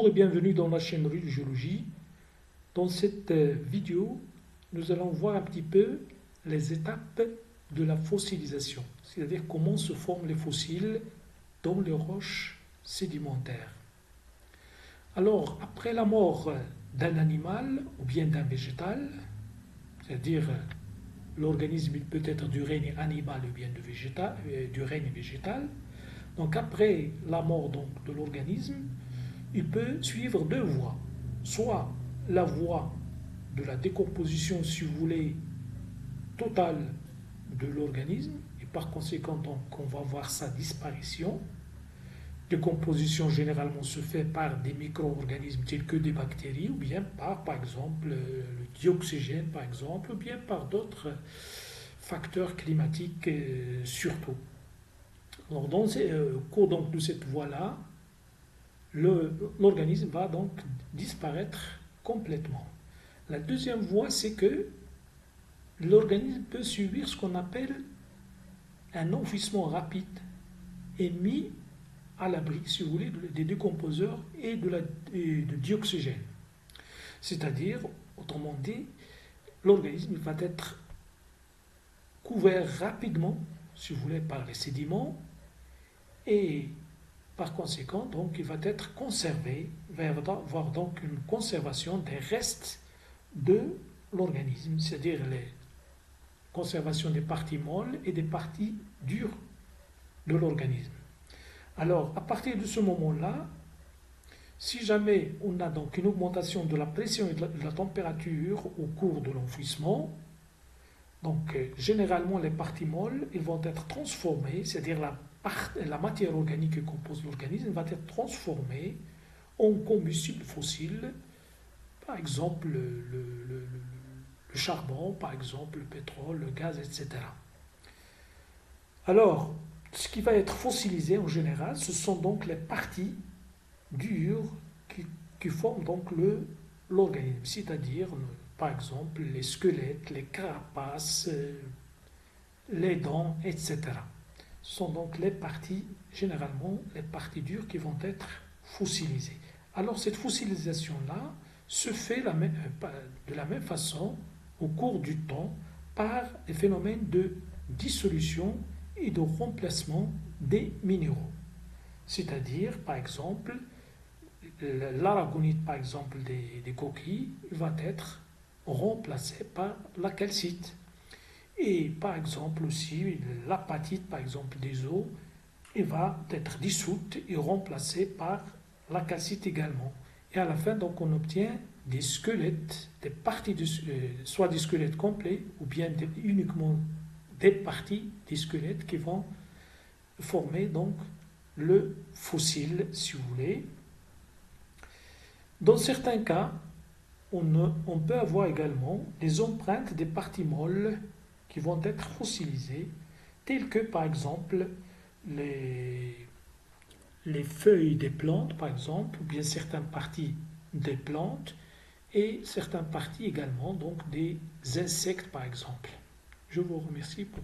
Bonjour et bienvenue dans la chaîne Géologie. Dans cette vidéo, nous allons voir un petit peu les étapes de la fossilisation, c'est-à-dire comment se forment les fossiles dans les roches sédimentaires. Alors, après la mort d'un animal ou bien d'un végétal, c'est-à-dire l'organisme peut être du règne animal ou bien du règne végétal, donc après la mort de l'organisme, il peut suivre deux voies. Soit la voie de la décomposition, si vous voulez, totale de l'organisme, et par conséquent, donc, on va voir sa disparition. Décomposition généralement se fait par des micro-organismes tels que des bactéries, ou bien par exemple, le dioxygène, par exemple, ou bien par d'autres facteurs climatiques surtout. Alors, au cours donc, de cette voie-là, l'organisme va donc disparaître complètement. La deuxième voie, c'est que l'organisme peut subir ce qu'on appelle un enfouissement rapide et mis à l'abri, si vous voulez, des décomposeurs et de dioxygène. C'est-à-dire, autrement dit, l'organisme va être couvert rapidement, si vous voulez, par les sédiments et par conséquent, donc, il va être conservé, il va y avoir donc une conservation des restes de l'organisme, c'est-à-dire la conservation des parties molles et des parties dures de l'organisme. Alors, à partir de ce moment-là, si jamais on a donc une augmentation de la pression et de la température au cours de l'enfouissement, donc généralement les parties molles ils vont être transformées, c'est-à-dire la matière organique qui compose l'organisme va être transformée en combustible fossile, par exemple le charbon, par exemple le pétrole, le gaz, etc. Alors, ce qui va être fossilisé en général, ce sont donc les parties dures qui forment donc l'organisme, c'est-à-dire par exemple les squelettes, les carapaces, les dents, etc. Ce sont donc les parties, généralement les parties dures qui vont être fossilisées. Alors cette fossilisation-là se fait de la même façon au cours du temps par des phénomènes de dissolution et de remplacement des minéraux. C'est-à-dire, par exemple, l'aragonite, par exemple, des coquilles, va être remplacée par la calcite. Et par exemple aussi, l'apatite, par exemple, des eaux, elle va être dissoute et remplacée par la calcite également. Et à la fin, donc, on obtient des squelettes, des parties, soit des squelettes complets, ou bien uniquement des parties des squelettes qui vont former donc le fossile, si vous voulez. Dans certains cas, on peut avoir également des empreintes des parties molles qui vont être fossilisées, telles que par exemple les feuilles des plantes, par exemple, ou bien certaines parties des plantes, et certaines parties également donc des insectes, par exemple. Je vous remercie pour